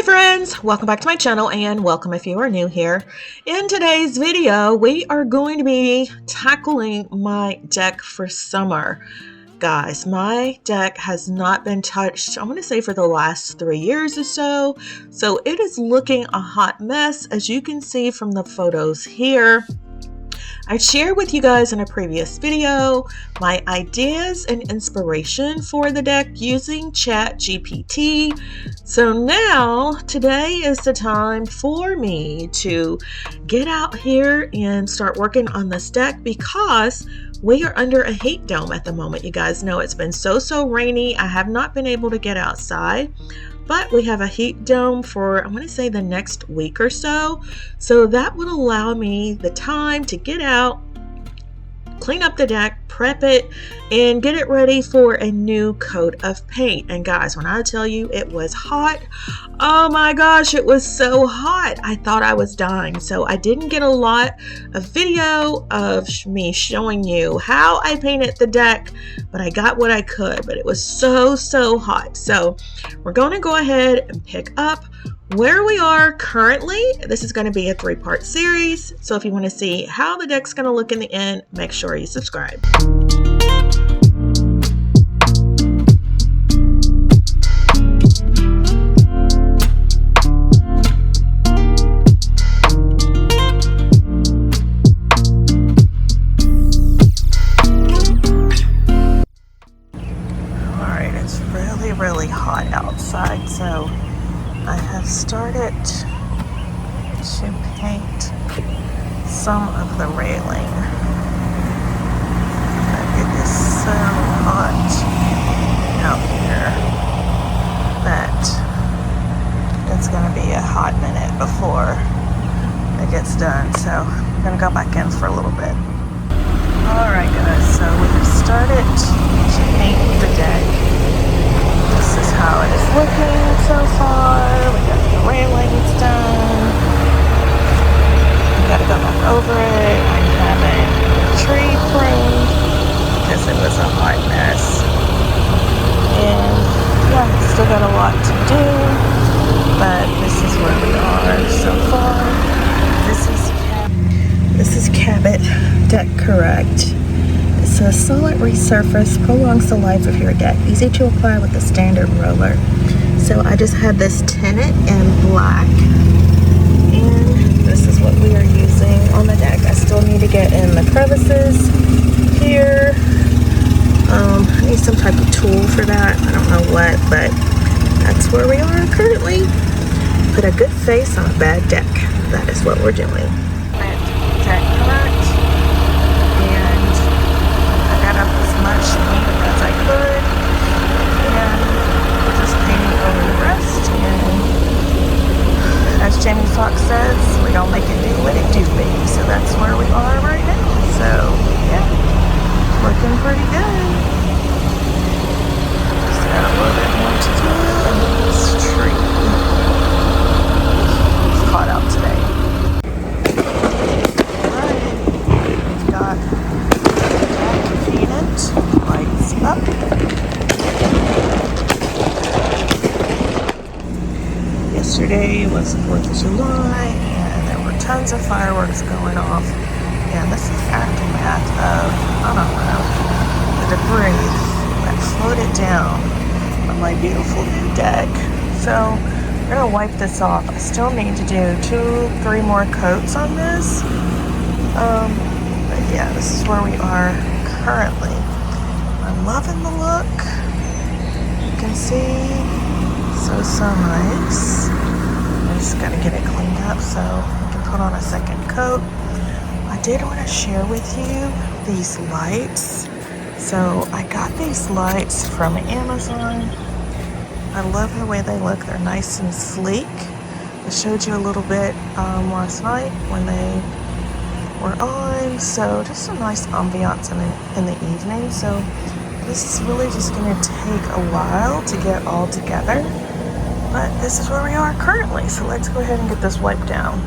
friends, welcome back to my channel and welcome if you are new here. In today's video, we are going to be tackling my deck for summer. Guys, my deck has not been touched, I'm going to say for the last 3 years or so. So it is looking a hot mess, as you can see from the photos here. I shared with you guys in a previous video my ideas and inspiration for the deck using ChatGPT. So now, today is the time for me to get out here and start working on this deck because we are under a heat dome at the moment. You guys know it's been so rainy. I have not been able to get outside. But we have a heat dome for, I'm going to say, the next week or so. So that would allow me the time to get out, clean up the deck, prep it, and get it ready for a new coat of paint. And guys, when I tell you it was hot, oh my gosh, it was so hot. I thought I was dying. So I didn't get a lot of video of me showing you how I painted the deck, but I got what I could. But it was so hot. So we're going to go ahead and pick up where we are currently. This is going to be a 3-part series. So if you want to see how the deck's going to look in the end, make sure you subscribe. Alright, it's really hot outside, so I have started to paint some of the railing. But it is so hot out here that it's going to be a hot minute before it gets done. So I'm going to go back in for a little bit. Alright guys, so we have started to paint the deck. This is how it is looking so far. We got the railings done. We gotta go back over it. I haven't tree pruned because it was a hot mess. And yeah, still got a lot to do, but this is where we are so far. This is Cabot Deck Correct. It says solid resurface prolongs the life of your deck. Easy to apply with a standard roller. So I just had this tinted in black, and this is what we are using on the deck. I still need to get in the crevices here. I need some type of tool for that. I don't know what, but that's where we are currently. Put a good face on a bad deck. That is what we're doing. Deck Correct, and I got up as much paint as I could, and we're just painting over the rest. And as Jamie Foxx says, we don't make it do what it do, baby. So that's where we are right now. So yeah, looking pretty good. Just got a little bit more to do in this tree. It's hot out today. Lights up. Yesterday was the 4th of July and there were tons of fireworks going off, and this is the aftermath of, I don't know, the debris that floated down on my beautiful new deck. So I'm going to wipe this off. I still need to do 2-3 more coats on this. But yeah, this is where we are currently. I'm loving the look. You can see, so nice. I just gotta get it cleaned up so I can put on a second coat. I did want to share with you these lights. So I got these lights from Amazon. I love the way they look. They're nice and sleek. I showed you a little bit last night when they were on, so just a nice ambiance in the evening. So this is really just going to take a while to get all together, but this is where we are currently. So let's go ahead and get this wiped down.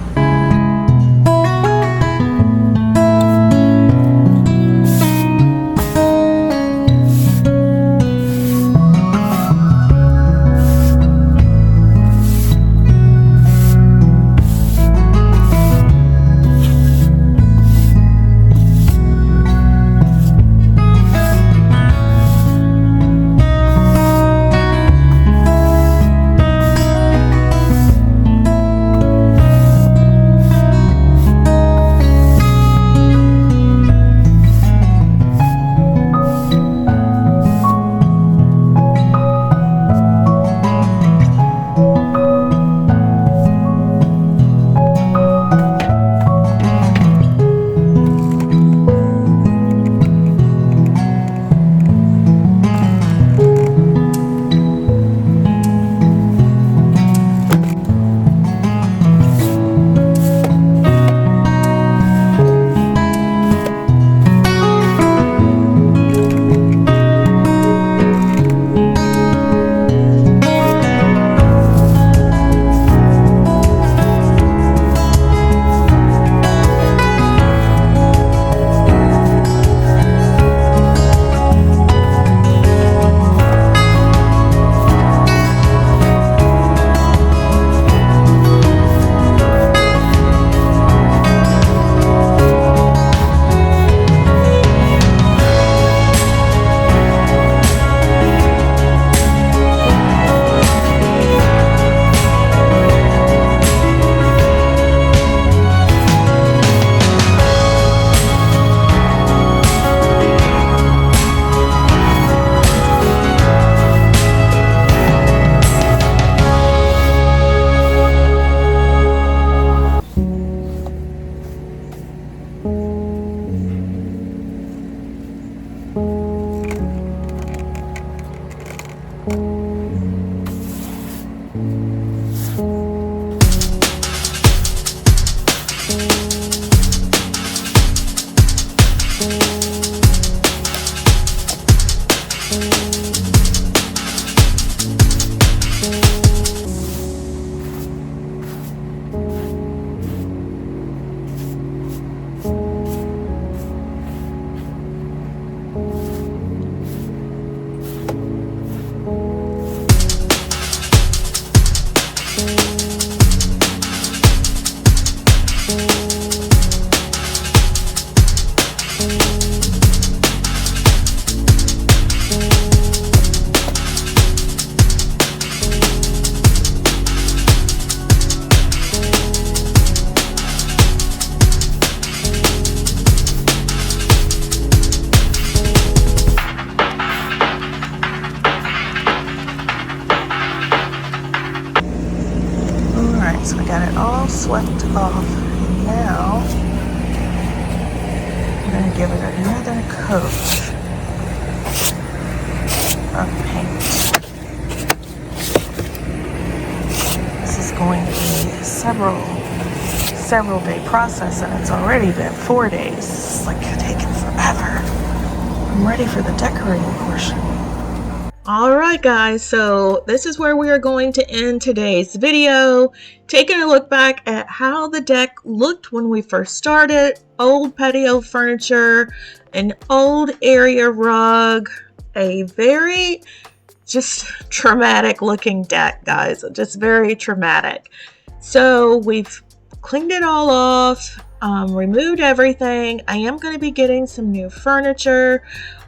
So we got it all swept off. And now I'm going to give it another coat of paint. This is going to be a several day process, and it's already been 4 days. It's like taking forever. I'm ready for the decorating portion. Alright guys, so this is where we are going to end today's video, taking a look back at how the deck looked when we first started. Old patio furniture, an old area rug, a very just traumatic looking deck, guys, just very traumatic. So we've cleaned it all off, removed everything. I am going to be getting some new furniture.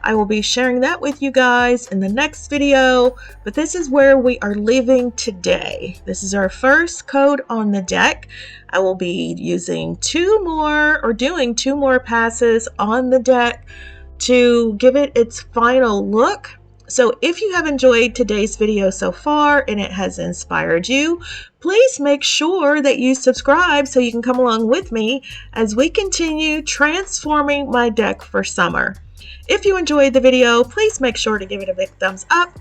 I will be sharing that with you guys in the next video, but this is where we are leaving today. This is our first coat on the deck. I will be using doing two more passes on the deck to give it its final look. So if you have enjoyed today's video so far and it has inspired you, please make sure that you subscribe so you can come along with me as we continue transforming my deck for summer. If you enjoyed the video, please make sure to give it a big thumbs up.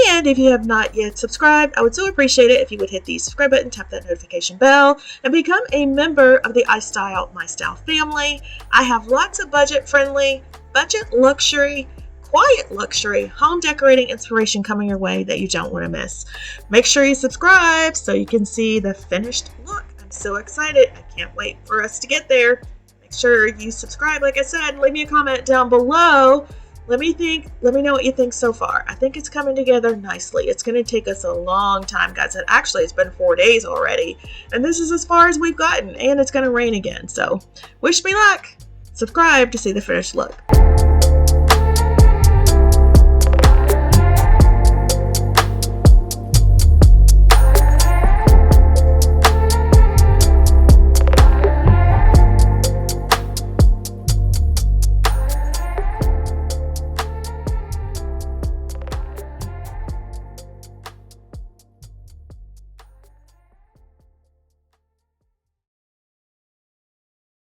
And if you have not yet subscribed, I would so appreciate it if you would hit the subscribe button, tap that notification bell, and become a member of the iStylEmysTyle family. I have lots of budget-friendly, quiet luxury home decorating inspiration coming your way that you don't want to miss. Make sure you subscribe so you can see the finished look. I'm so excited. I can't wait for us to get there. Make sure you subscribe, like I said. Leave me a comment down below. Let me know what you think so far. I think it's coming together nicely. It's going to take us a long time, guys. Actually, it's been 4 days already, and this is as far as we've gotten, and it's going to rain again. So wish me luck. Subscribe to see the finished look.